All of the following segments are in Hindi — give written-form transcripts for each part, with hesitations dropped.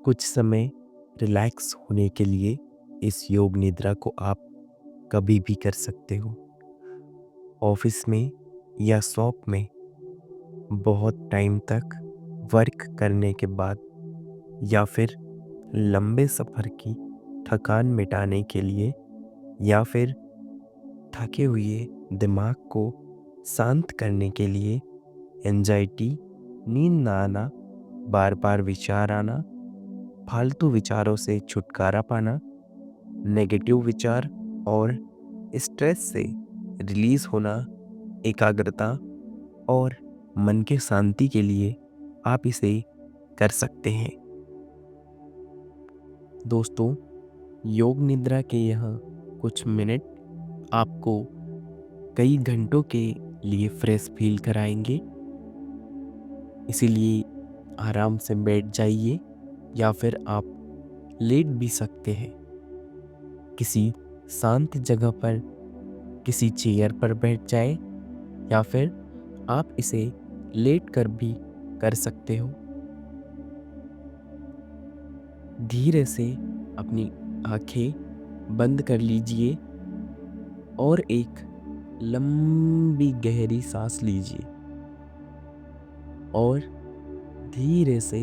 कुछ समय रिलैक्स होने के लिए इस योग निद्रा को आप कभी भी कर सकते हो। ऑफिस में या शॉप में बहुत टाइम तक वर्क करने के बाद या फिर लंबे सफ़र की थकान मिटाने के लिए या फिर थके हुए दिमाग को शांत करने के लिए एंजाइटी, नींद ना आना, बार बार विचार आना, फालतू विचारों से छुटकारा पाना, नेगेटिव विचार और स्ट्रेस से रिलीज होना, एकाग्रता और मन के शांति के लिए आप इसे कर सकते हैं। दोस्तों, योग निद्रा के यहाँ कुछ मिनट आपको कई घंटों के लिए फ्रेश फील कराएंगे। इसीलिए आराम से बैठ जाइए या फिर आप लेट भी सकते हैं। किसी शांत जगह पर किसी चेयर पर बैठ जाए या फिर आप इसे लेट कर भी कर सकते हो। धीरे से अपनी आंखें बंद कर लीजिए और एक लंबी गहरी सांस लीजिए और धीरे से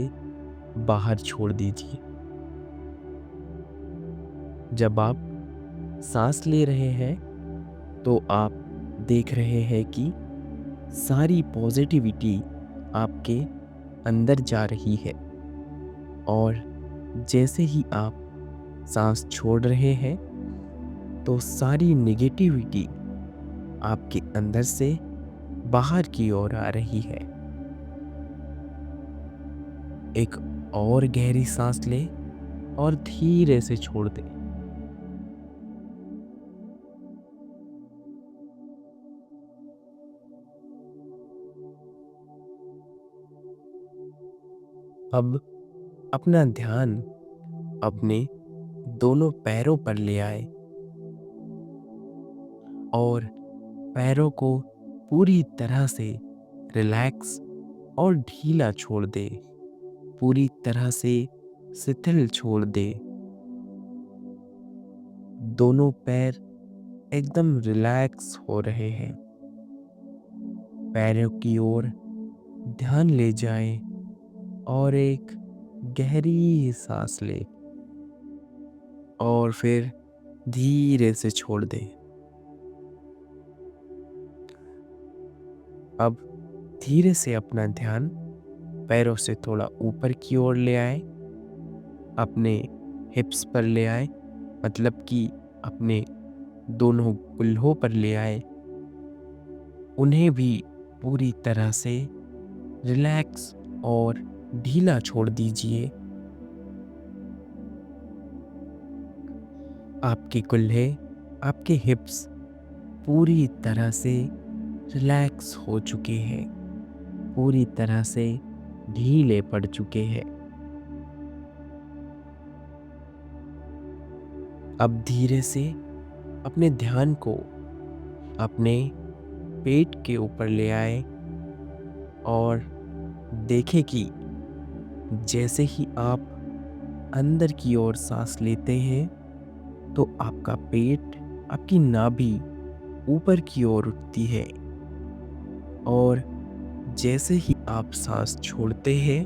बाहर छोड़ दीजिए। जब आप सांस ले रहे हैं तो आप देख रहे हैं कि सारी पॉजिटिविटी आपके अंदर जा रही है और जैसे ही आप सांस छोड़ रहे हैं तो सारी नेगेटिविटी आपके अंदर से बाहर की ओर आ रही है। एक और गहरी सांस लें और धीरे से छोड़ दें। अब अपना ध्यान अपने दोनों पैरों पर ले आए और पैरों को पूरी तरह से रिलैक्स और ढीला छोड़ दे। पूरी तरह से शिथिल छोड़ दे। दोनों पैर एकदम रिलैक्स हो रहे हैं। पैरों की ओर ध्यान ले जाएं और एक गहरी सांस ले और फिर धीरे से छोड़ दें। अब धीरे से अपना ध्यान पैरों से थोड़ा ऊपर की ओर ले आए, अपने हिप्स पर ले आए, मतलब कि अपने दोनों कुल्हों पर ले आए। उन्हें भी पूरी तरह से रिलैक्स और ढीला छोड़ दीजिए। आपके कुल्हे, आपके हिप्स पूरी तरह से रिलैक्स हो चुके हैं, पूरी तरह से ढीले पड़ चुके हैं। अब धीरे से अपने ध्यान को अपने पेट के ऊपर ले आए और देखें कि जैसे ही आप अंदर की ओर सांस लेते हैं तो आपका पेट, आपकी नाभि ऊपर की ओर उठती है और जैसे ही आप सांस छोड़ते हैं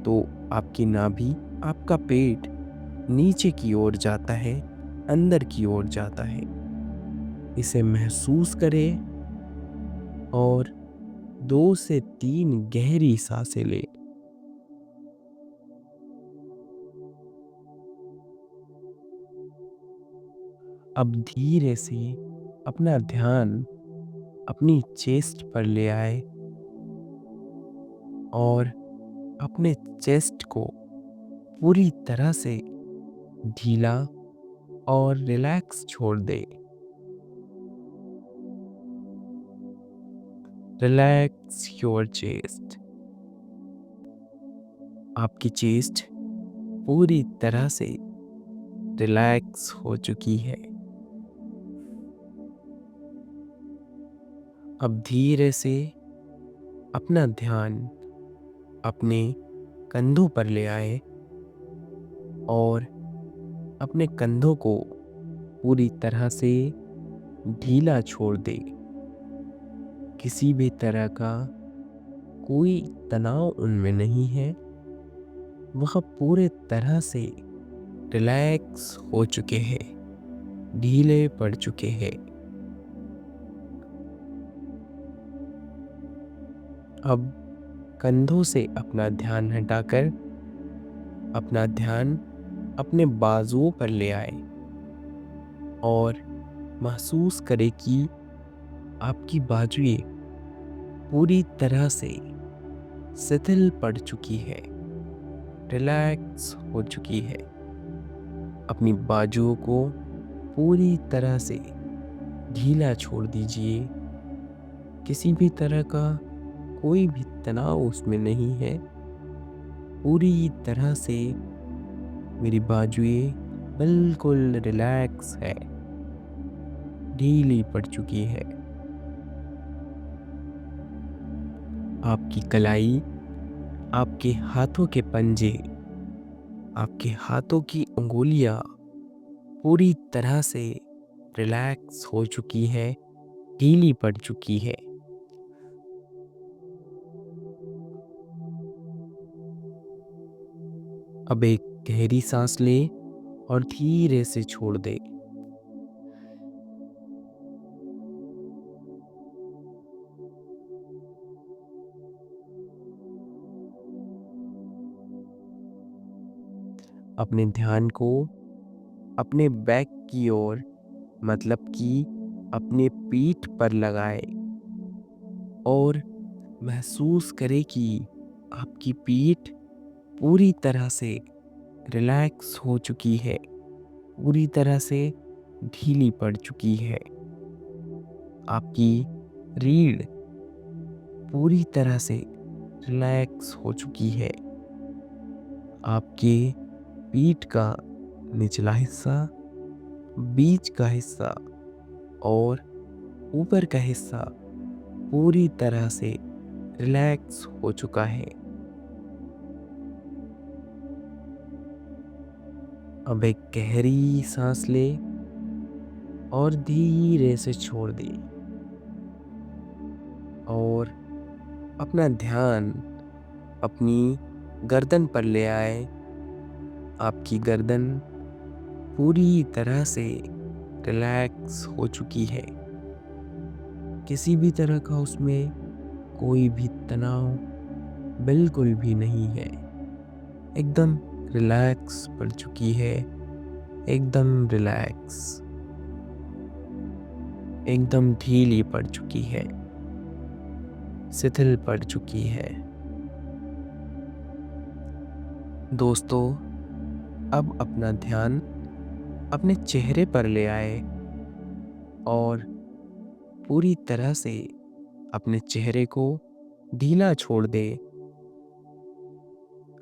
तो आपकी नाभि, आपका पेट नीचे की ओर जाता है, अंदर की ओर जाता है। इसे महसूस करें और 2 से 3 गहरी सांसें लें। अब धीरे से अपना ध्यान अपनी चेस्ट पर ले आए और अपने चेस्ट को पूरी तरह से ढीला और रिलैक्स छोड़ दे। Relax your chest. आपकी चेस्ट पूरी तरह से रिलैक्स हो चुकी है। अब धीरे से अपना ध्यान अपने कंधों पर ले आए और अपने कंधों को पूरी तरह से ढीला छोड़ दे। किसी भी तरह का कोई तनाव उनमें नहीं है। वह पूरे तरह से रिलैक्स हो चुके हैं, ढीले पड़ चुके हैं। अब कंधों से अपना ध्यान हटाकर अपना ध्यान अपने बाजुओं पर ले आए और महसूस करें कि आपकी बाजुएं पूरी तरह से शिथिल पड़ चुकी है, रिलैक्स हो चुकी है। अपनी बाजुओं को पूरी तरह से ढीला छोड़ दीजिए। किसी भी तरह का कोई भी तनाव उसमें नहीं है। पूरी तरह से मेरी बाजुएं बिल्कुल रिलैक्स है, ढीली पड़ चुकी है। आपकी कलाई, आपके हाथों के पंजे, आपके हाथों की उंगलियां पूरी तरह से रिलैक्स हो चुकी है, ढीली पड़ चुकी है। अब एक गहरी सांस ले और धीरे से छोड़ दे। अपने ध्यान को अपने बैक की ओर, मतलब कि अपने पीठ पर लगाए और महसूस करें कि आपकी पीठ पूरी तरह से रिलैक्स हो चुकी है, पूरी तरह से ढीली पड़ चुकी है। आपकी रीढ़ पूरी तरह से रिलैक्स हो चुकी है। आपके पीठ का निचला हिस्सा, बीच का हिस्सा और ऊपर का हिस्सा पूरी तरह से रिलैक्स हो चुका है। अब एक गहरी सांस ले और धीरे से छोड़ दे और अपना ध्यान अपनी गर्दन पर ले आए। आपकी गर्दन पूरी तरह से रिलैक्स हो चुकी है। किसी भी तरह का उसमें कोई भी तनाव बिल्कुल भी नहीं है। एकदम रिलैक्स पड़ चुकी है, एकदम रिलैक्स, एकदम ढीली पड़ चुकी है, शिथिल पड़ चुकी है। दोस्तों, अब अपना ध्यान अपने चेहरे पर ले आए और पूरी तरह से अपने चेहरे को ढीला छोड़ दे।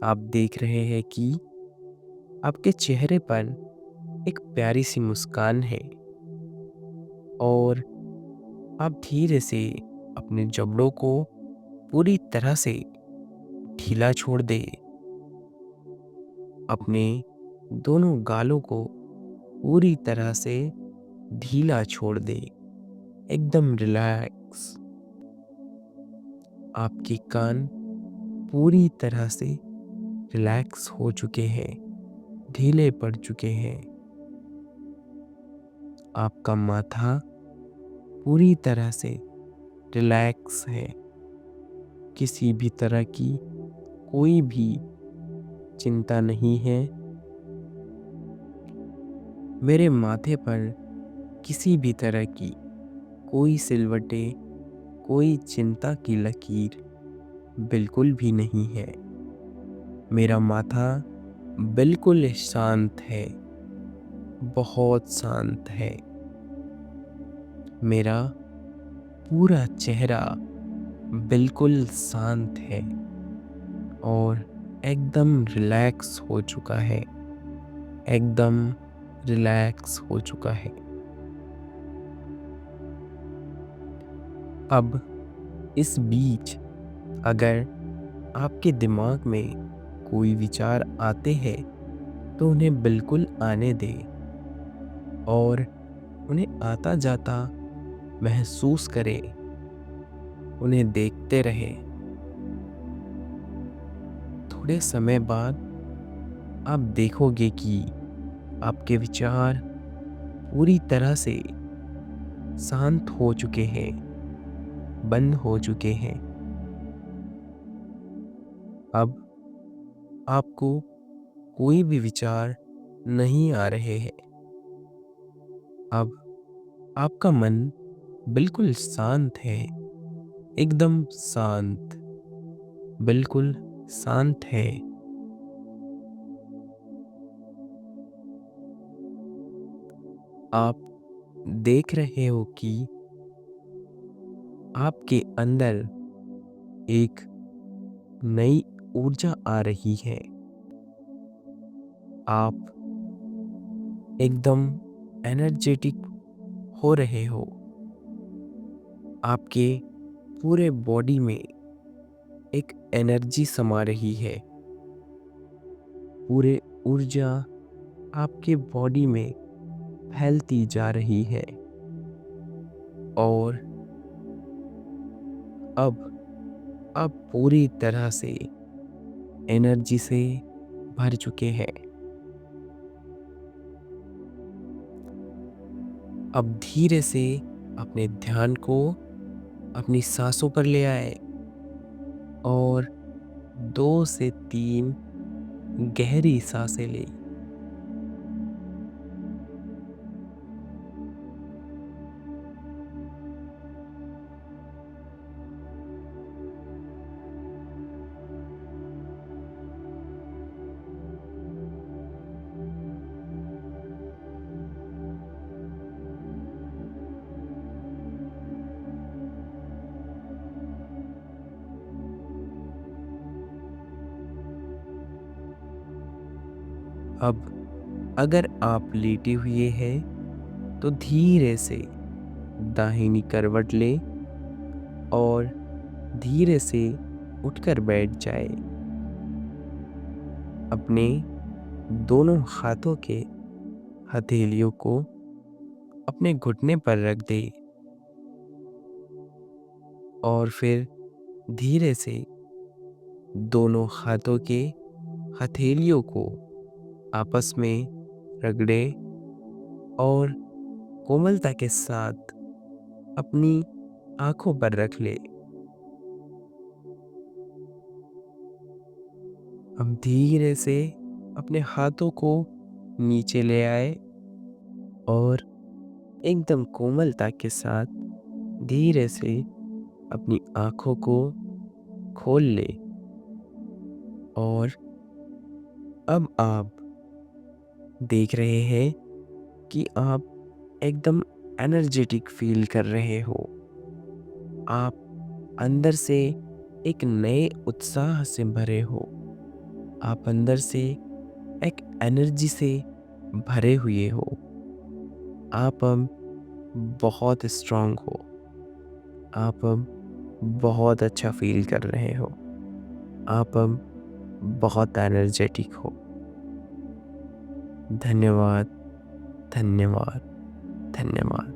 आप देख रहे हैं कि आपके चेहरे पर एक प्यारी सी मुस्कान है और आप धीरे से अपने जबड़ों को पूरी तरह से ढीला छोड़ दे। अपने दोनों गालों को पूरी तरह से ढीला छोड़ दे, एकदम रिलैक्स। आपके कान पूरी तरह से रिलैक्स हो चुके हैं, ढीले पड़ चुके हैं। आपका माथा पूरी तरह से रिलैक्स है। किसी भी तरह की कोई भी चिंता नहीं है। मेरे माथे पर किसी भी तरह की कोई सिलवटें, कोई चिंता की लकीर बिल्कुल भी नहीं है। मेरा माथा बिल्कुल शांत है, बहुत शांत है। मेरा पूरा चेहरा बिल्कुल शांत है और एकदम रिलैक्स हो चुका है, एकदम रिलैक्स हो चुका है। अब इस बीच अगर आपके दिमाग में कोई विचार आते हैं तो उन्हें बिल्कुल आने दें और उन्हें आता जाता महसूस करें, उन्हें देखते रहें। थोड़े समय बाद आप देखोगे कि आपके विचार पूरी तरह से शांत हो चुके हैं, बंद हो चुके हैं। अब आपको कोई भी विचार नहीं आ रहे हैं। अब आपका मन बिल्कुल शांत है, एकदम शांत, बिल्कुल शांत है। आप देख रहे हो कि आपके अंदर एक नई ऊर्जा आ रही है। आप एकदम एनर्जेटिक हो रहे हो। आपके पूरे बॉडी में एक एनर्जी समा रही है। पूरे ऊर्जा आपके बॉडी में फैलती जा रही है और अब आप पूरी तरह से एनर्जी से भर चुके हैं। अब धीरे से अपने ध्यान को अपनी सांसों पर ले आए और 2 से 3 गहरी सांसें लें। अब अगर आप लेटे हुए हैं तो धीरे से दाहिनी करवट लें और धीरे से उठकर बैठ जाए। अपने दोनों हाथों के हथेलियों को अपने घुटने पर रख दे और फिर धीरे से दोनों हाथों के हथेलियों को आपस में रगड़े और कोमलता के साथ अपनी आंखों पर रख ले। अब धीरे से अपने हाथों को नीचे ले आए और एकदम कोमलता के साथ धीरे से अपनी आंखों को खोल ले। और अब आप देख रहे हैं कि आप एकदम एनर्जेटिक फील कर रहे हो। आप अंदर से एक नए उत्साह से भरे हो। आप अंदर से एक एनर्जी से भरे हुए हो। आप अब बहुत स्ट्रांग हो। आप अब बहुत अच्छा फील कर रहे हो। आप अब बहुत एनर्जेटिक हो। धन्यवाद, धन्यवाद, धन्यवाद।